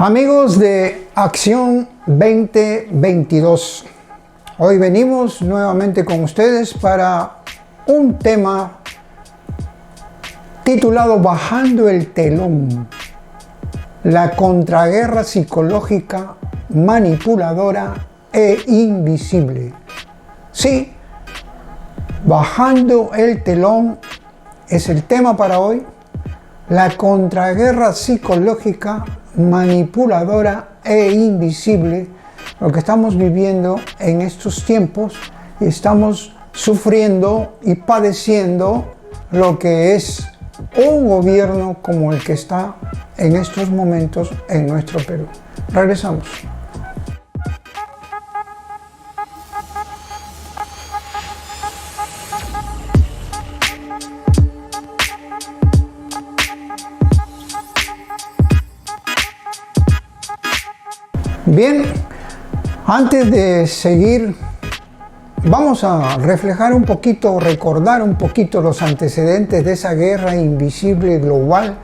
Amigos de Acción 2022, hoy venimos nuevamente con ustedes para un tema titulado Bajando el telón, la contraguerra psicológica, manipuladora e invisible. Sí, bajando el telón es el tema para hoy, la contraguerra psicológica, manipuladora e invisible, lo que estamos viviendo en estos tiempos, y estamos sufriendo y padeciendo lo que es un gobierno como el que está en estos momentos en nuestro Perú. Regresamos. Bien, antes de seguir, vamos a reflejar un poquito, recordar un poquito los antecedentes de esa guerra invisible global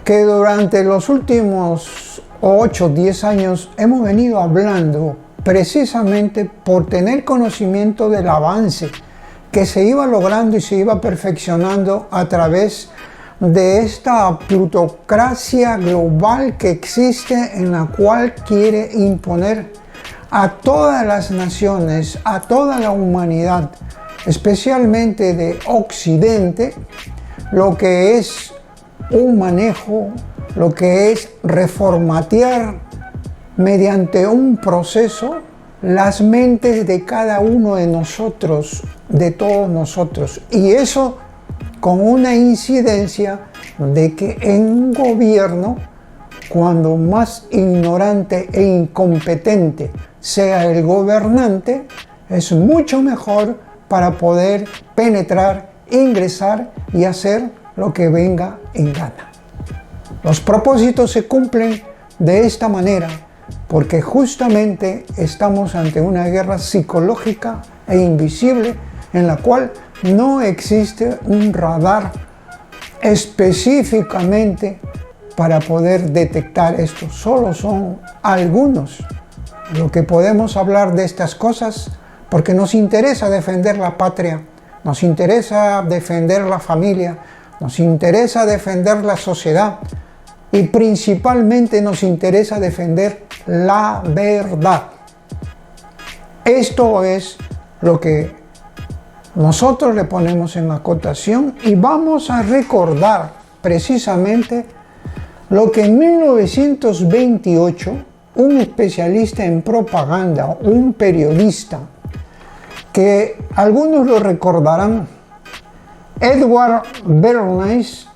que durante los últimos 8 o 10 años hemos venido hablando, precisamente por tener conocimiento del avance que se iba logrando y se iba perfeccionando a través de esta plutocracia global que existe, en la cual quiere imponer a todas las naciones, a toda la humanidad, especialmente de Occidente, lo que es un manejo, lo que es reformatear mediante un proceso las mentes de cada uno de nosotros, de todos nosotros, y eso con una incidencia de que en un gobierno, cuando más ignorante e incompetente sea el gobernante, es mucho mejor para poder penetrar, ingresar y hacer lo que venga en gana. Los propósitos se cumplen de esta manera porque justamente estamos ante una guerra psicológica e invisible en la cual no existe un radar específicamente para poder detectar esto. Solo son algunos lo que podemos hablar de estas cosas porque nos interesa defender la patria, nos interesa defender la familia, nos interesa defender la sociedad y principalmente nos interesa defender la verdad. Esto es lo que nosotros le ponemos en acotación y vamos a recordar precisamente lo que en 1928 un especialista en propaganda, un periodista, que algunos lo recordarán, Edward Bernays,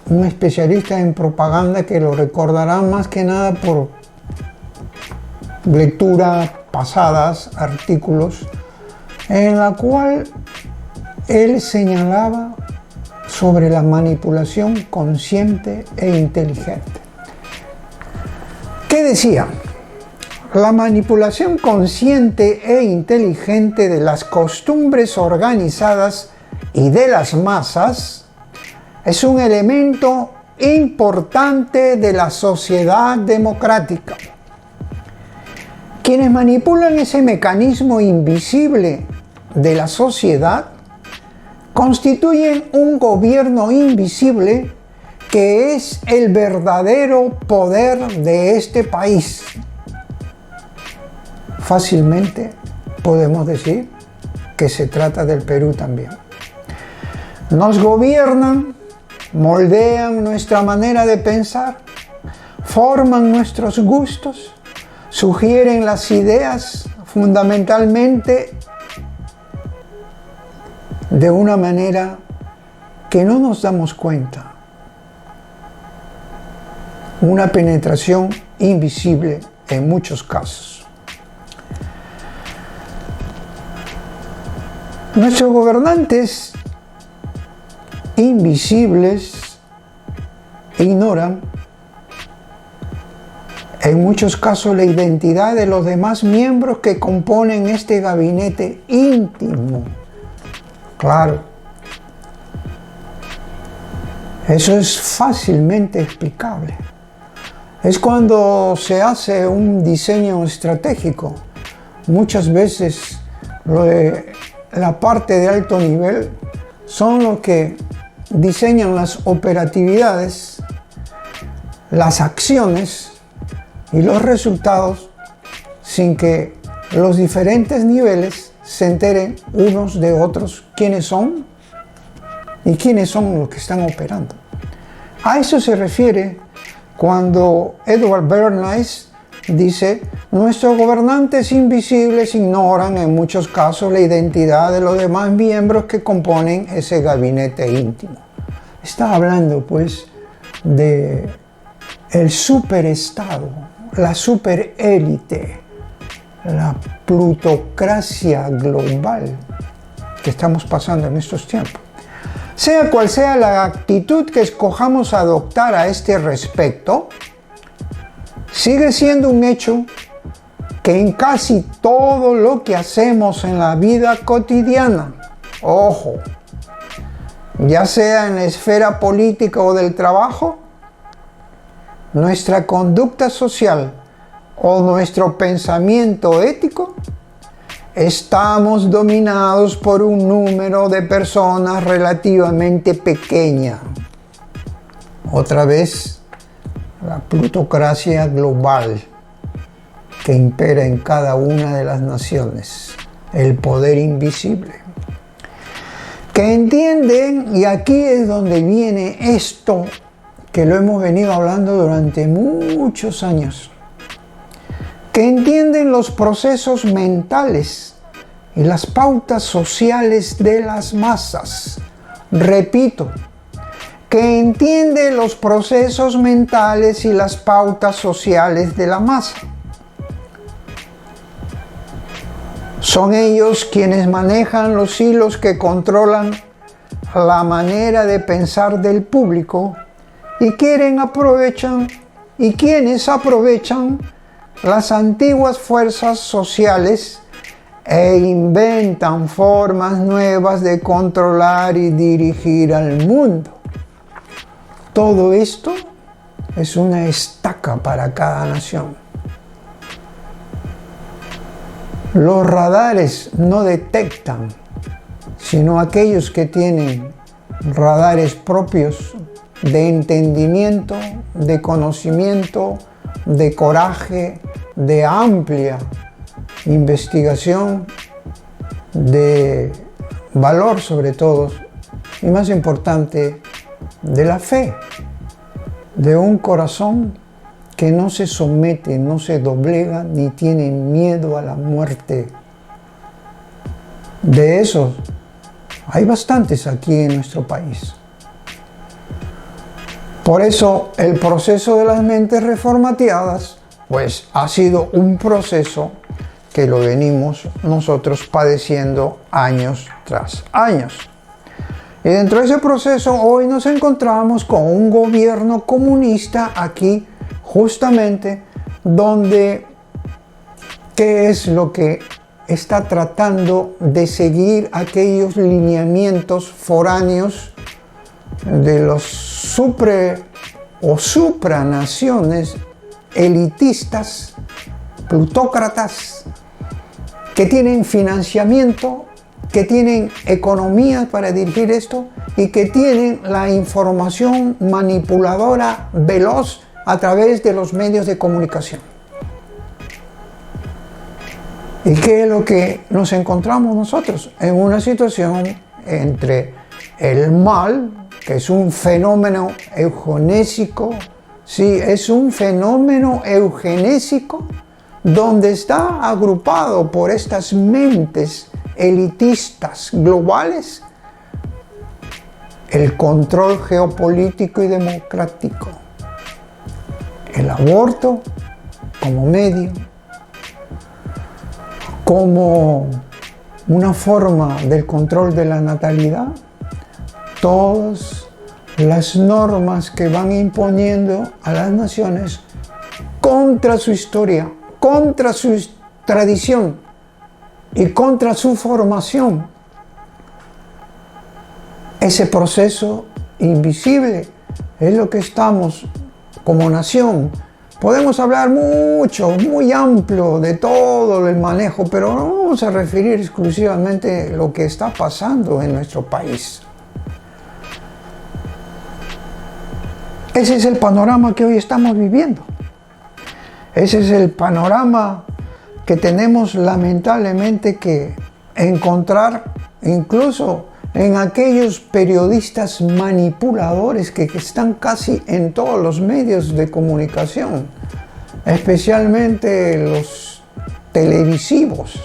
un especialista en propaganda que lo recordarán más que nada por lecturas pasadas, artículos, en la cual él señalaba sobre la manipulación consciente e inteligente. ¿Qué decía? La manipulación consciente e inteligente de las costumbres organizadas y de las masas es un elemento importante de la sociedad democrática. Quienes manipulan ese mecanismo invisible de la sociedad constituyen un gobierno invisible que es el verdadero poder de este país. Fácilmente podemos decir que se trata del Perú también. Nos gobiernan, moldean nuestra manera de pensar, forman nuestros gustos, sugieren las ideas fundamentalmente de una manera que no nos damos cuenta. Una penetración invisible en muchos casos. Nuestros gobernantes invisibles ignoran en muchos casos la identidad de los demás miembros que componen este gabinete íntimo. Claro, eso es fácilmente explicable. Es cuando se hace un diseño estratégico. Muchas veces la parte de alto nivel son los que diseñan las operatividades, las acciones y los resultados sin que los diferentes niveles se enteren unos de otros quiénes son y quiénes son los que están operando. A eso se refiere cuando Edward Bernays dice: nuestros gobernantes invisibles ignoran en muchos casos la identidad de los demás miembros que componen ese gabinete íntimo. Está hablando pues de el superestado, la superélite, la plutocracia global que estamos pasando en estos tiempos. Sea cual sea la actitud que escojamos adoptar a este respecto, sigue siendo un hecho que en casi todo lo que hacemos en la vida cotidiana, ojo, ya sea en la esfera política o del trabajo, nuestra conducta social o nuestro pensamiento ético, estamos dominados por un número de personas relativamente pequeña. Otra vez, la plutocracia global que impera en cada una de las naciones, el poder invisible. Que entienden, y aquí es donde viene esto que lo hemos venido hablando durante muchos años, que entienden los procesos mentales y las pautas sociales de las masas. Repito, que entiende los procesos mentales y las pautas sociales de la masa. Son ellos quienes manejan los hilos que controlan la manera de pensar del público y quienes aprovechan las antiguas fuerzas sociales e inventan formas nuevas de controlar y dirigir al mundo. Todo esto es una estaca para cada nación. Los radares no detectan, sino aquellos que tienen radares propios de entendimiento, de conocimiento, de coraje, de amplia investigación, de valor sobre todo, y más importante, de la fe, de un corazón que no se somete, no se doblega, ni tiene miedo a la muerte. De esos hay bastantes aquí en nuestro país. Por eso el proceso de las mentes reformateadas, pues ha sido un proceso que lo venimos nosotros padeciendo años tras años. Y dentro de ese proceso hoy nos encontramos con un gobierno comunista aquí, justamente donde, ¿qué es lo que está tratando de seguir? Aquellos lineamientos foráneos de los supranaciones elitistas, plutócratas, que tienen financiamiento, que tienen economía para dirigir esto y que tienen la información manipuladora veloz a través de los medios de comunicación. ¿Y qué es lo que nos encontramos nosotros? En una situación entre el mal, que es un fenómeno eugenésico, sí, es un fenómeno eugenésico donde está agrupado por estas mentes elitistas globales el control geopolítico y democrático, el aborto como medio, como una forma del control de la natalidad, todas las normas que van imponiendo a las naciones contra su historia, contra su tradición y contra su formación. Ese proceso invisible es lo que estamos como nación Podemos hablar mucho, muy amplio de todo el manejo, pero no vamos a referir exclusivamente a lo que está pasando en nuestro país. Ese es el panorama que hoy estamos viviendo. Ese es el panorama que tenemos lamentablemente que encontrar incluso en aquellos periodistas manipuladores que están casi en todos los medios de comunicación, especialmente los televisivos.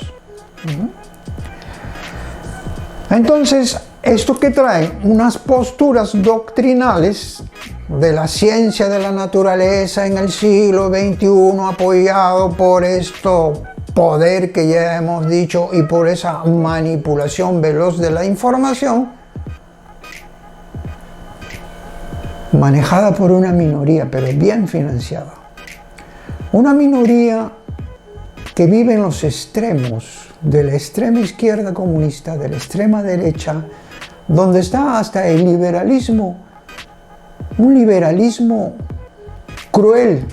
Entonces, ¿esto qué trae? Unas posturas doctrinales de la ciencia de la naturaleza en el siglo XXI, apoyado por esto poder que ya hemos dicho y por esa manipulación veloz de la información, manejada por una minoría, pero bien financiada. Una minoría que vive en los extremos, de la extrema izquierda comunista, de la extrema derecha, donde está hasta el liberalismo, un liberalismo cruel,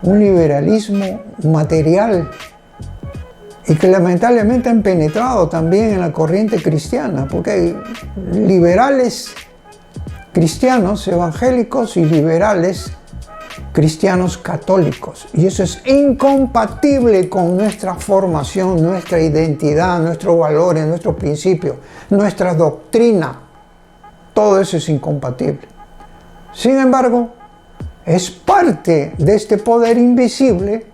un liberalismo material, y que lamentablemente han penetrado también en la corriente cristiana, porque hay liberales cristianos evangélicos y liberales cristianos católicos, y eso es incompatible con nuestra formación, nuestra identidad, nuestros valores, nuestros principios, nuestra doctrina. Todo eso es incompatible. Sin embargo, es parte de este poder invisible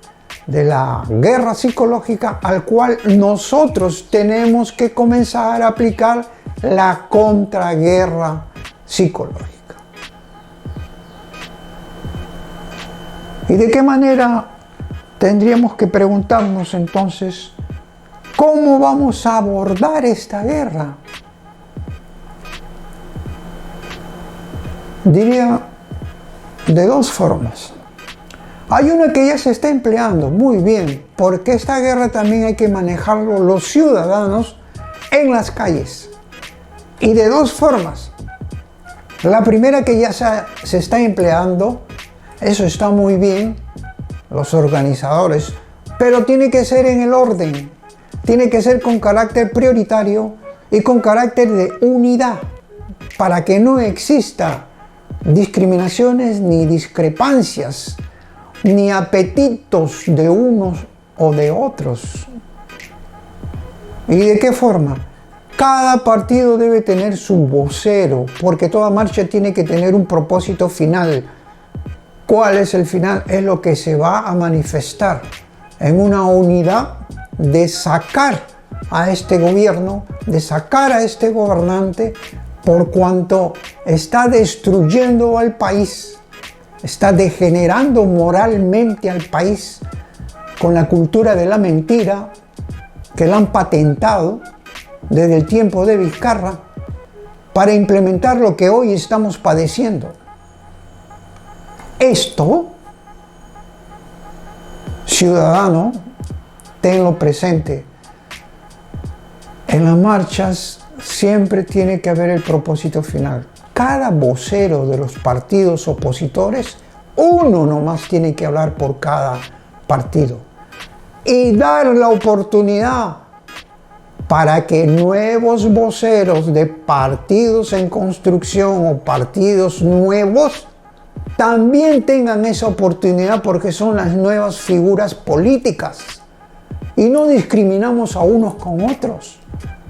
de la guerra psicológica al cual nosotros tenemos que comenzar a aplicar la contraguerra psicológica. ¿Y de qué manera tendríamos que preguntarnos entonces cómo vamos a abordar esta guerra? Diría de dos formas. Hay una que ya se está empleando muy bien, porque esta guerra también hay que manejarlo los ciudadanos en las calles. Y de dos formas. La primera que ya se está empleando, eso está muy bien, los organizadores, pero tiene que ser en el orden, tiene que ser con carácter prioritario y con carácter de unidad, para que no exista discriminaciones ni discrepancias, ni apetitos de unos o de otros. ¿Y de qué forma? Cada partido debe tener su vocero, porque toda marcha tiene que tener un propósito final. ¿Cuál es el final? Es lo que se va a manifestar en una unidad de sacar a este gobierno, de sacar a este gobernante, por cuanto está destruyendo al país, está degenerando moralmente al país con la cultura de la mentira que la han patentado desde el tiempo de Vizcarra para implementar lo que hoy estamos padeciendo. Esto, ciudadano, tenlo presente. En las marchas siempre tiene que haber el propósito final. Cada vocero de los partidos opositores, uno nomás tiene que hablar por cada partido. Y dar la oportunidad para que nuevos voceros de partidos en construcción o partidos nuevos también tengan esa oportunidad, porque son las nuevas figuras políticas. Y no discriminamos a unos con otros.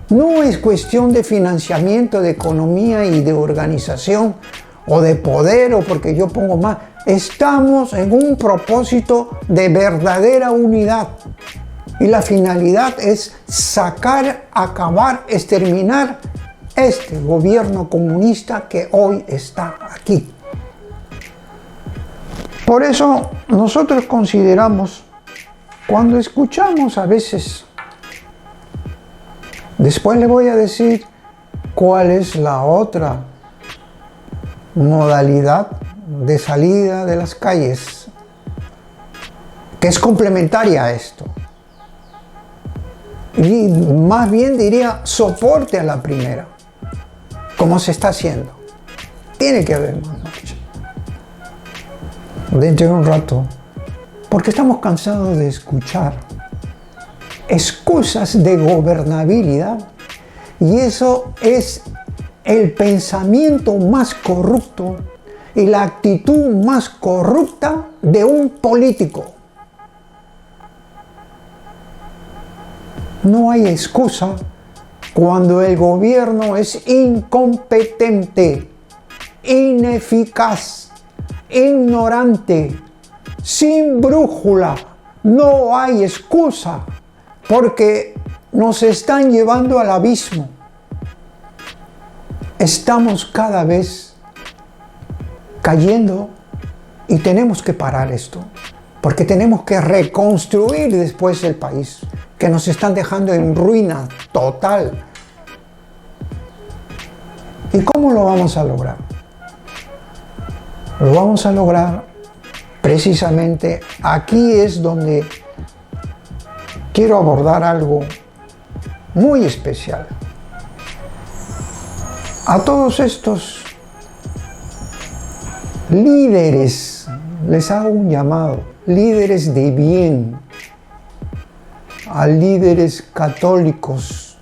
No es cuestión de financiamiento, de economía y de organización o de poder, o porque yo pongo más. Estamos en un propósito de verdadera unidad. Y la finalidad es sacar, acabar, exterminar este gobierno comunista que hoy está aquí. Por eso nosotros consideramos, cuando escuchamos a veces, después le voy a decir cuál es la otra modalidad de salida de las calles, que es complementaria a esto. Y más bien diría soporte a la primera, como se está haciendo. Tiene que haber más marcha. dentro de un rato, porque estamos cansados de escuchar excusas de gobernabilidad, y eso es el pensamiento más corrupto y la actitud más corrupta de un político. No hay excusa cuando el gobierno es incompetente, ineficaz, ignorante, sin brújula. No hay excusa, porque nos están llevando al abismo. Estamos cada vez cayendo y tenemos que parar esto, porque tenemos que reconstruir después el país, que nos están dejando en ruina total. ¿Y cómo lo vamos a lograr? Lo vamos a lograr precisamente aquí, es donde quiero abordar algo muy especial. A todos estos líderes les hago un llamado, líderes de bien, a líderes católicos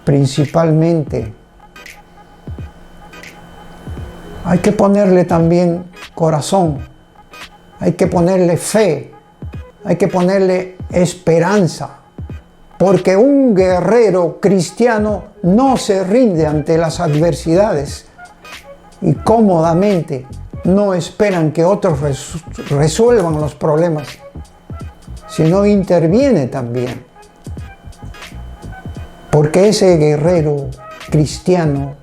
principalmente. Hay que ponerle también corazón, hay que ponerle fe, hay que ponerle esperanza, porque un guerrero cristiano no se rinde ante las adversidades y cómodamente no esperan que otros resuelvan los problemas, sino interviene también, porque ese guerrero cristiano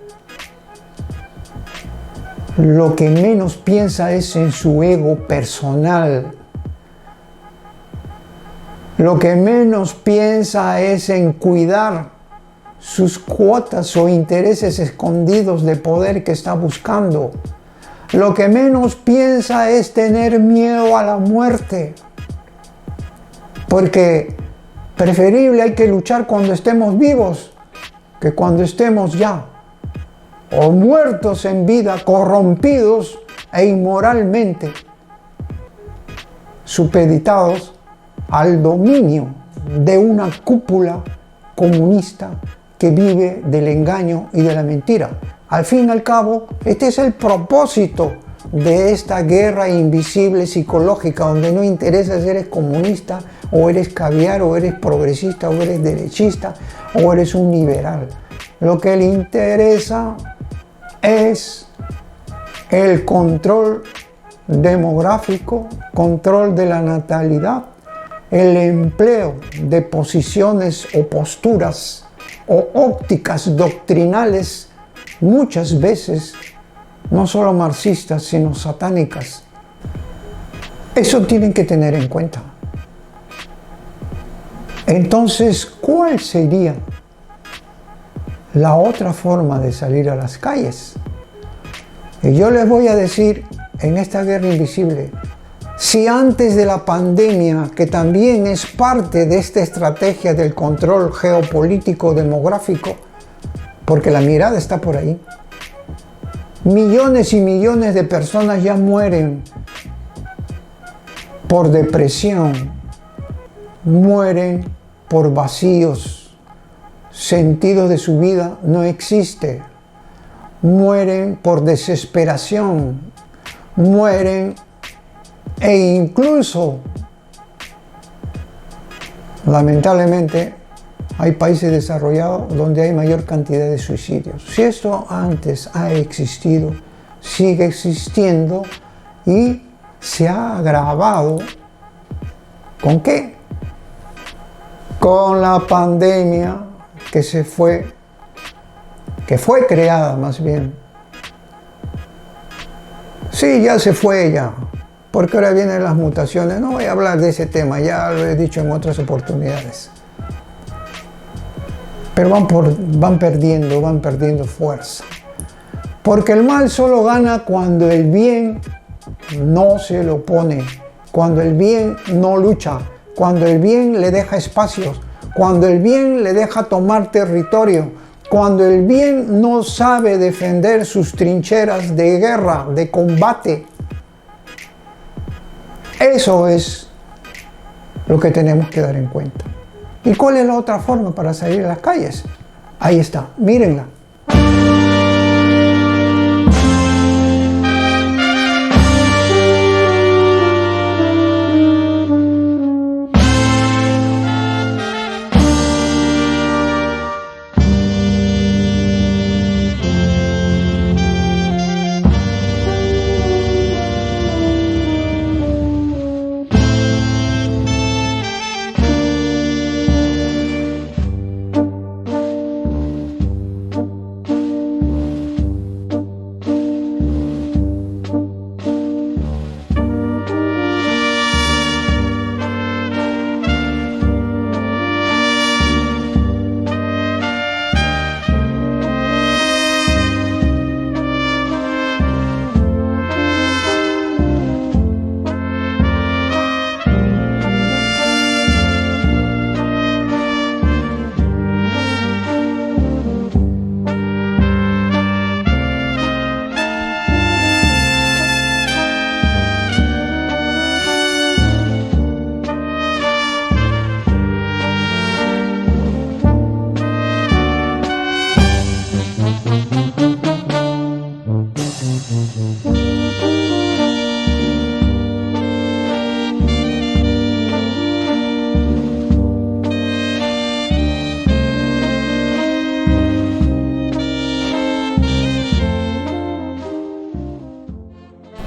lo que menos piensa es en su ego personal. Lo que menos piensa es en cuidar sus cuotas o intereses escondidos de poder que está buscando. Lo que menos piensa es tener miedo a la muerte. Porque preferible hay que luchar cuando estemos vivos que cuando estemos ya o muertos en vida, corrompidos e inmoralmente supeditados al dominio de una cúpula comunista que vive del engaño y de la mentira. Al fin y al cabo, este es el propósito de esta guerra invisible psicológica, donde no interesa si eres comunista o eres caviar o eres progresista o eres derechista o eres un liberal. Lo que le interesa es el control demográfico, control de la natalidad, el empleo de posiciones o posturas o ópticas doctrinales, muchas veces no solo marxistas, sino satánicas. Eso tienen que tener en cuenta. Entonces, ¿cuál sería la otra forma de salir a las calles? Y yo les voy a decir, en esta guerra invisible, si antes de la pandemia, que también es parte de esta estrategia del control geopolítico demográfico, porque la mirada está por ahí, millones y millones de personas ya mueren por depresión, mueren por vacíos, sentido de su vida no existe, mueren por desesperación, mueren e incluso, lamentablemente, hay países desarrollados donde hay mayor cantidad de suicidios. Si esto antes ha existido, sigue existiendo y se ha agravado. ¿Con qué? Con la pandemia que fue creada más bien. Sí, ya se fue ya, porque ahora vienen las mutaciones. No voy a hablar de ese tema, ya lo he dicho en otras oportunidades. Pero van perdiendo fuerza. Porque el mal solo gana cuando el bien no se lo opone, cuando el bien no lucha, cuando el bien le deja espacios, cuando el bien le deja tomar territorio, cuando el bien no sabe defender sus trincheras de guerra, de combate. Eso es lo que tenemos que dar en cuenta. ¿Y cuál es la otra forma para salir a las calles? Ahí está, mírenla.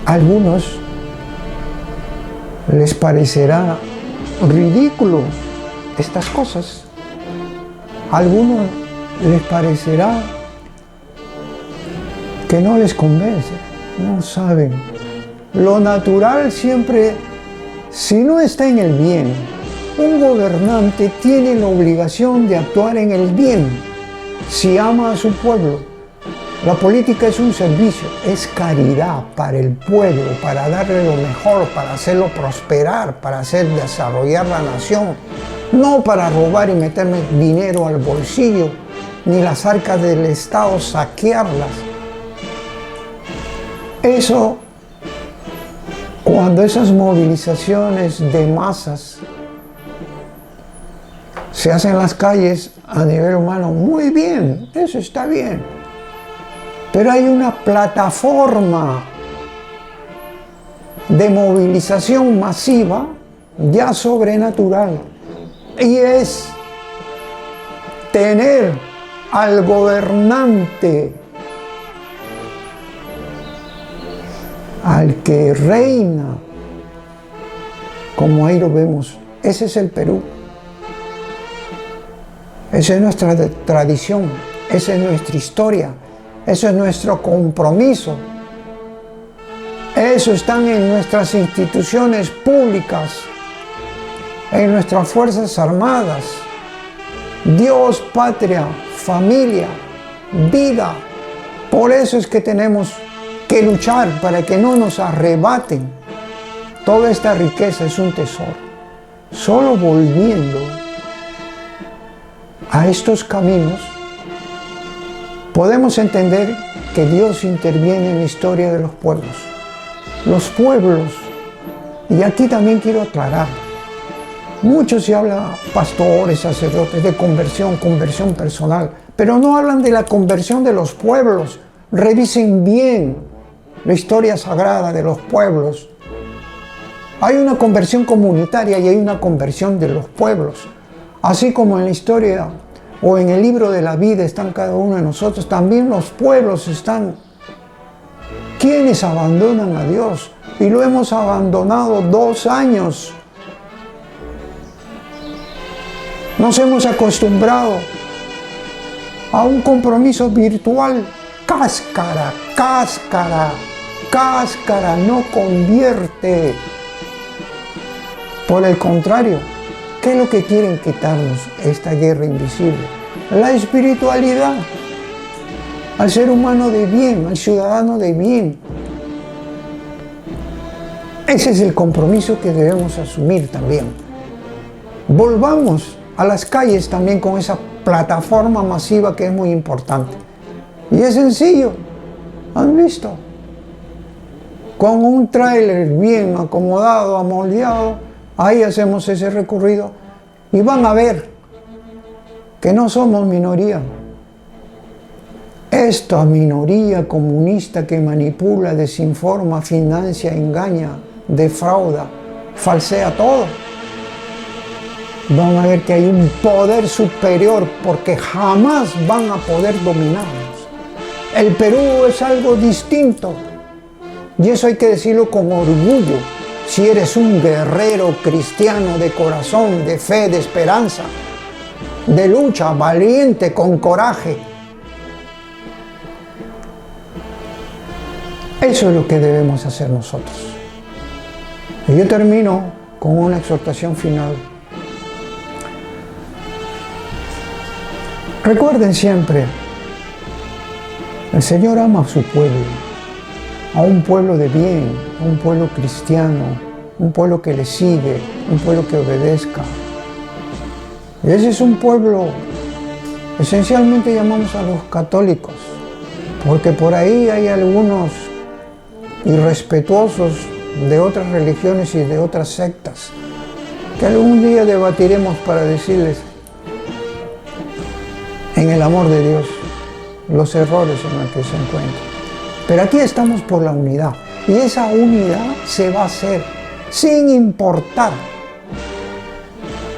A algunos les parecerá ridículo estas cosas. A algunos les parecerá que no les convence, no saben. Lo natural siempre, si no está en el bien, un gobernante tiene la obligación de actuar en el bien si ama a su pueblo. La política es un servicio, es caridad para el pueblo, para darle lo mejor, para hacerlo prosperar, para hacer desarrollar la nación, no para robar y meterme dinero al bolsillo, ni las arcas del Estado saquearlas. Eso, cuando esas movilizaciones de masas se hacen en las calles a nivel humano, muy bien, eso está bien. Pero hay una plataforma de movilización masiva ya sobrenatural, y es tener al gobernante, al que reina, como ahí lo vemos. Ese es el Perú. Esa es nuestra tradición, esa es nuestra historia. Eso es nuestro compromiso. Eso están en nuestras instituciones públicas, en nuestras Fuerzas Armadas. Dios, patria, familia, vida. Por eso es que tenemos que luchar para que no nos arrebaten. Toda esta riqueza es un tesoro. Solo volviendo a estos caminos podemos entender que Dios interviene en la historia de los pueblos. Los pueblos, y aquí también quiero aclarar, mucho se habla, pastores, sacerdotes, de conversión personal, pero no hablan de la conversión de los pueblos. Revisen bien la historia sagrada de los pueblos. Hay una conversión comunitaria y hay una conversión de los pueblos. Así como en la historia o en el libro de la vida están cada uno de nosotros, también los pueblos están. Quienes abandonan a Dios, y lo hemos abandonado 2 años. Nos hemos acostumbrado a un compromiso virtual. Cáscara, cáscara, cáscara, no convierte. Por el contrario, ¿qué es lo que quieren quitarnos esta guerra invisible? La espiritualidad, al ser humano de bien, al ciudadano de bien. Ese es el compromiso que debemos asumir también. Volvamos a las calles también con esa plataforma masiva que es muy importante. Y es sencillo, ¿han visto? con un tráiler bien acomodado, amoldeado, ahí hacemos ese recorrido y van a ver que no somos minoría. Esta minoría comunista que manipula, desinforma, financia, engaña, defrauda, falsea todo, van a ver que hay un poder superior porque jamás van a poder dominarnos. El Perú es algo distinto y eso hay que decirlo con orgullo. Si eres un guerrero cristiano de corazón, de fe, de esperanza, de lucha, valiente, con coraje. Eso es lo que debemos hacer nosotros. Y yo termino con una exhortación final. Recuerden siempre, el Señor ama a su pueblo, a un pueblo de bien, a un pueblo cristiano, un pueblo que le sigue, un pueblo que obedezca. Y ese es un pueblo, esencialmente llamamos a los católicos, porque por ahí hay algunos irrespetuosos de otras religiones y de otras sectas, que algún día debatiremos para decirles, en el amor de Dios, los errores en los que se encuentran. Pero aquí estamos por la unidad, y esa unidad se va a hacer sin importar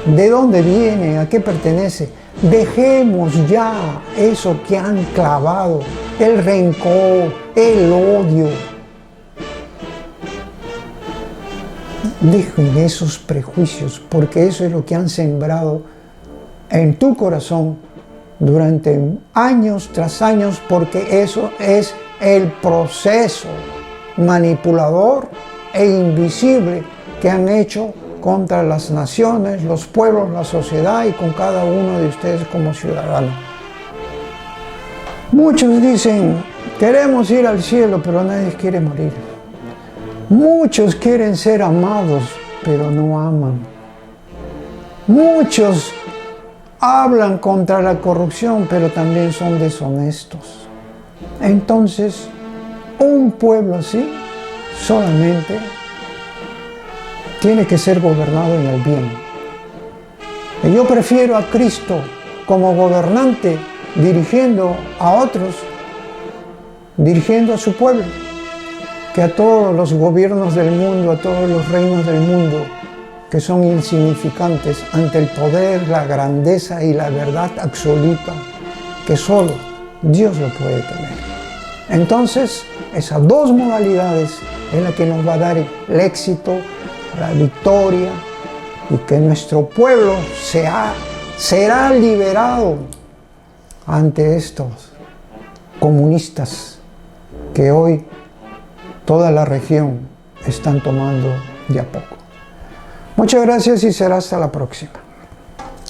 de dónde viene, a qué pertenece. Dejemos ya eso que han clavado, el rencor, el odio. Dejen esos prejuicios, porque eso es lo que han sembrado en tu corazón durante años tras años, porque eso es el proceso manipulador e invisible que han hecho contra las naciones, los pueblos, la sociedad y con cada uno de ustedes como ciudadanos. Muchos dicen, queremos ir al cielo, pero nadie quiere morir. Muchos quieren ser amados, pero no aman. Muchos hablan contra la corrupción, pero también son deshonestos. Entonces, un pueblo así solamente tiene que ser gobernado en el bien. Y yo prefiero a Cristo como gobernante dirigiendo a otros, dirigiendo a su pueblo, que a todos los gobiernos del mundo, a todos los reinos del mundo, que son insignificantes ante el poder, la grandeza y la verdad absoluta que solo Dios lo puede tener. Entonces, esas dos modalidades es la que nos va a dar el éxito, la victoria, y que nuestro pueblo será liberado ante estos comunistas que hoy toda la región están tomando de a poco. Muchas gracias y será hasta la próxima.